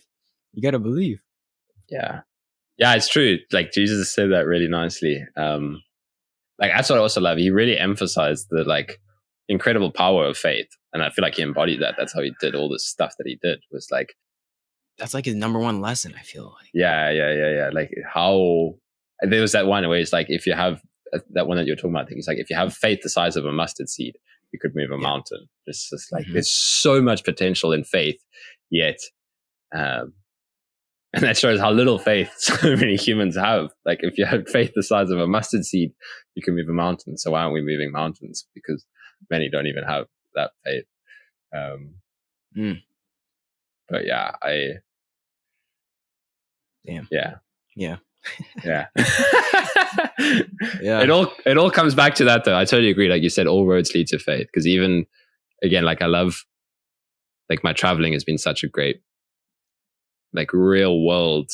You gotta believe. Yeah, it's true. Like Jesus said that really nicely. Like that's what I also love. He really emphasized that like incredible power of faith. And I feel like he embodied that. That's how he did all this stuff that he did, was like, that's like his number one lesson, I feel like. Yeah. Like how, there was that one where it's like, if you have that one that you're talking about, I think it's like, if you have faith the size of a mustard seed, you could move a mountain. It's just like, there's so much potential in faith, yet, and that shows how little faith so many humans have. Like, if you have faith the size of a mustard seed, you can move a mountain. So why aren't we moving mountains? Because many don't even have that faith. But yeah, yeah. It all comes back to that, though. I totally agree. Like you said, all roads lead to faith. Because even, again, like I love, like my traveling has been such a great, like real world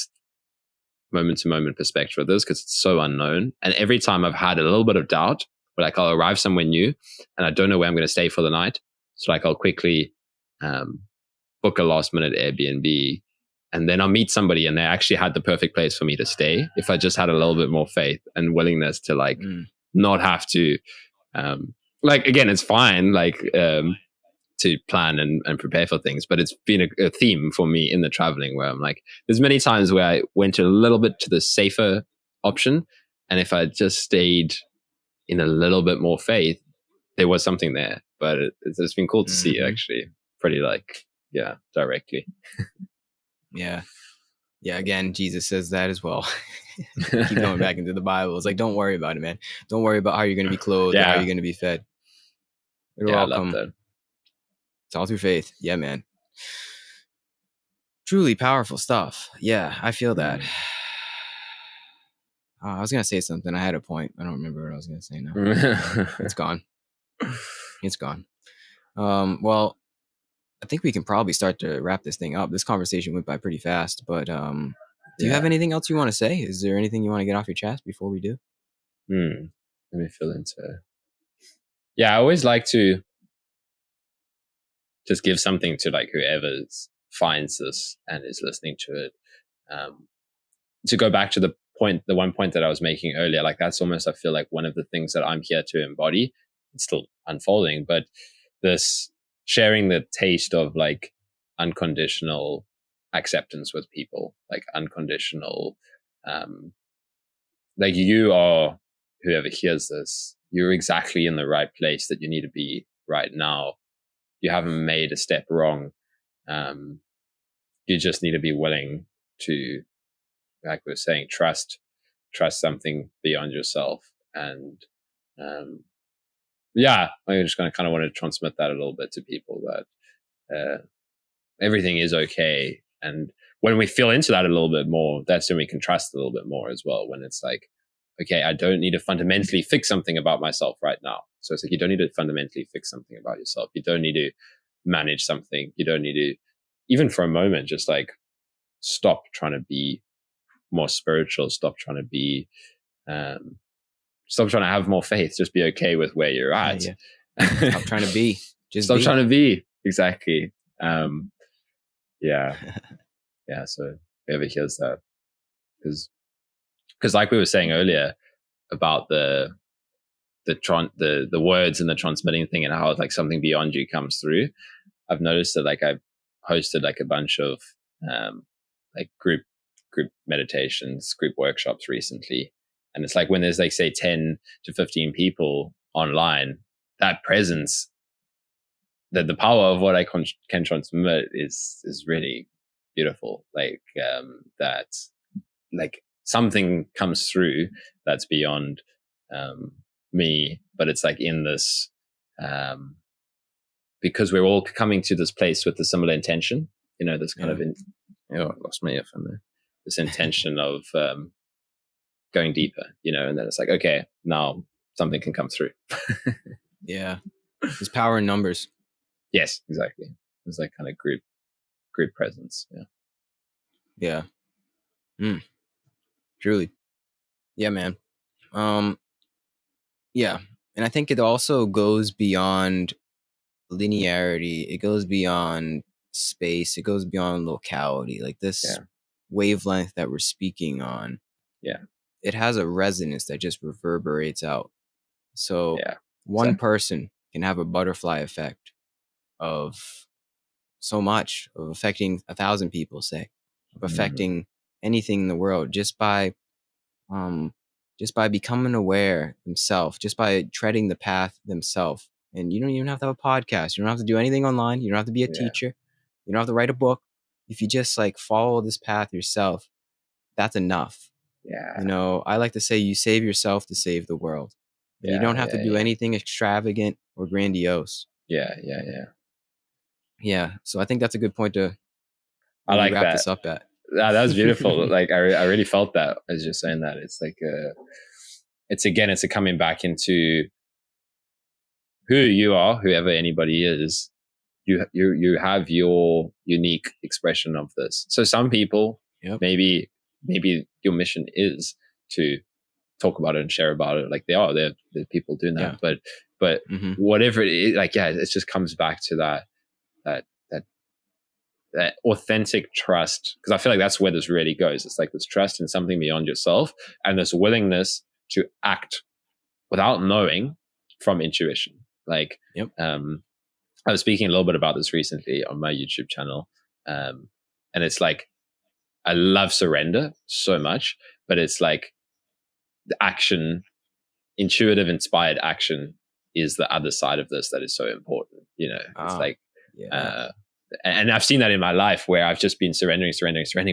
moment to moment perspective of this, because it's so unknown. And every time I've had a little bit of doubt, but like I'll arrive somewhere new and I don't know where I'm going to stay for the night. So like I'll quickly book a last minute Airbnb, and then I'll meet somebody and they actually had the perfect place for me to stay. If I just had a little bit more faith and willingness to like not have to, like, again, it's fine, like, to plan and prepare for things, but it's been a theme for me in the traveling where I'm like, there's many times where I went a little bit to the safer option. And if I just stayed in a little bit more faith, there was something there. But it's been cool to see, actually, pretty like, directly. Yeah. Again, Jesus says that as well. Keep going back into the Bible. It's like, don't worry about it, man. Don't worry about how you're going to be clothed, or how you're going to be fed. It'll all come. That. It's all through faith. Yeah, man. Truly powerful stuff. Yeah, I feel that. I was going to say something. I had a point. I don't remember what I was going to say now. It's gone. It's gone. Well, I think we can probably start to wrap this thing up. This conversation went by pretty fast, but do you have anything else you want to say? Is there anything you want to get off your chest before we do? Let me fill into. Yeah, I always like to just give something to like whoever finds this and is listening to it. To go back to the one point that I was making earlier, like that's almost, I feel like, one of the things that I'm here to embody. It's still unfolding, but this sharing the taste of like unconditional acceptance with people, like unconditional, like you are, whoever hears this, you're exactly in the right place that you need to be right now. You haven't made a step wrong. You just need to be willing to, like we were saying, trust something beyond yourself. And I'm just going to kind of want to transmit that a little bit to people, that everything is okay. And when we feel into that a little bit more, that's when we can trust a little bit more as well. When it's like, okay, I don't need to fundamentally fix something about myself right now. So it's like, you don't need to fundamentally fix something about yourself. You don't need to manage something. You don't need to, even for a moment, just like stop trying to be more spiritual. Stop trying to be, stop trying to have more faith. Just be okay with where you're at. Stop trying to be. Just stop trying to be. Exactly. So whoever hears that, because like we were saying earlier about the words and the transmitting thing, and how it's like something beyond you comes through. I've noticed that, like, I've hosted like a bunch of like group meditations, group workshops recently, and it's like when there's like, say, 10 to 15 people online, that presence, the power of what I can transmit is really beautiful. Like that, like something comes through that's beyond me, but it's like in this, because we're all coming to this place with a similar intention, this kind of, I lost my earphone there, this intention of going deeper, and then it's like, okay, now something can come through. Yeah. There's power in numbers. Yes, exactly. There's like kind of group presence. Yeah. Truly. Yeah, man. Yeah. And I think it also goes beyond linearity. It goes beyond space. It goes beyond locality. Like this wavelength that we're speaking on. Yeah. It has a resonance that just reverberates out. So one person can have a butterfly effect of so much, of affecting 1,000 people, say, of affecting anything in the world just by becoming aware themselves, just by treading the path themselves. And you don't even have to have a podcast. You don't have to do anything online. You don't have to be a teacher. You don't have to write a book. If you just like follow this path yourself, that's enough. Yeah. You know, I like to say you save yourself to save the world. And you don't have to do anything extravagant or grandiose. Yeah. So I think that's a good point to I like wrap that. this up at. That was beautiful. Like I really felt that as you're saying that. It's like it's a coming back into who you are, whoever anybody is. You have your unique expression of this. So some people, maybe your mission is to talk about it and share about it. Like there are people doing that, but whatever it is, like it just comes back to that authentic trust, because I feel like that's where this really goes. It's like this trust in something beyond yourself and this willingness to act without knowing from intuition. Like, I was speaking a little bit about this recently on my YouTube channel. And it's like, I love surrender so much, but it's like the action, intuitive, inspired action is the other side of this that is so important. You know, it's like, and I've seen that in my life where I've just been surrendering,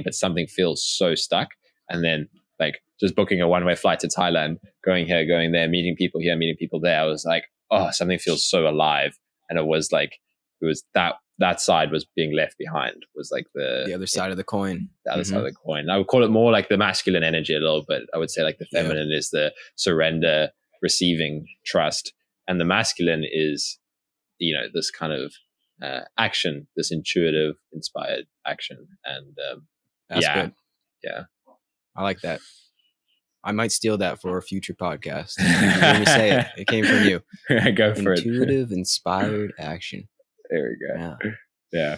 but something feels so stuck. And then like just booking a one-way flight to Thailand, going here, going there, meeting people here, meeting people there. I was like, oh, something feels so alive. And it was that side was being left behind, was like the other side of the coin. The other side of the coin. I would call it more like the masculine energy a little bit. I would say like the feminine is the surrender, receiving, trust. And the masculine is, you know, this kind of action, this intuitive, inspired action. And that's good. Yeah. I like that. I might steal that for a future podcast. You hear me say it. It came from you. Go for it. Intuitive, inspired action. There we go.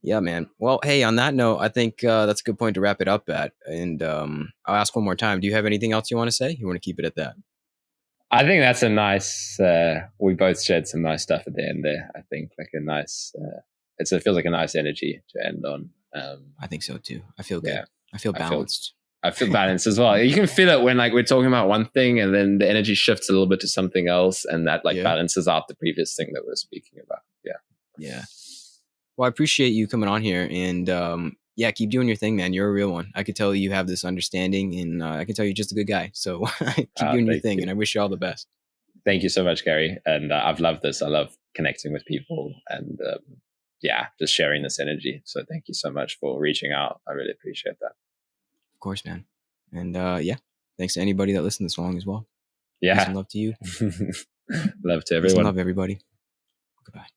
Yeah, man. Well, hey, on that note, I think that's a good point to wrap it up at. And I'll ask one more time. Do you have anything else you want to say? You want to keep it at that? I think that's a nice, we both shared some nice stuff at the end there. I think like a nice, it feels like a nice energy to end on. I think so too. I feel good. Yeah. I feel balanced. I feel balanced as well. You can feel it when like we're talking about one thing and then the energy shifts a little bit to something else, and that like balances out the previous thing that we're speaking about. Yeah. Well, I appreciate you coming on here, and keep doing your thing, man. You're a real one. I could tell you have this understanding, and I can tell you're just a good guy. So keep doing your thing, and I wish you all the best. Thank you so much, Gary. And I've loved this. I love connecting with people and just sharing this energy. So thank you so much for reaching out. I really appreciate that. Of course, man. And thanks to anybody that listened this long as well. Yeah. Peace and love to you. Love to everyone. Peace and love, everybody. Goodbye.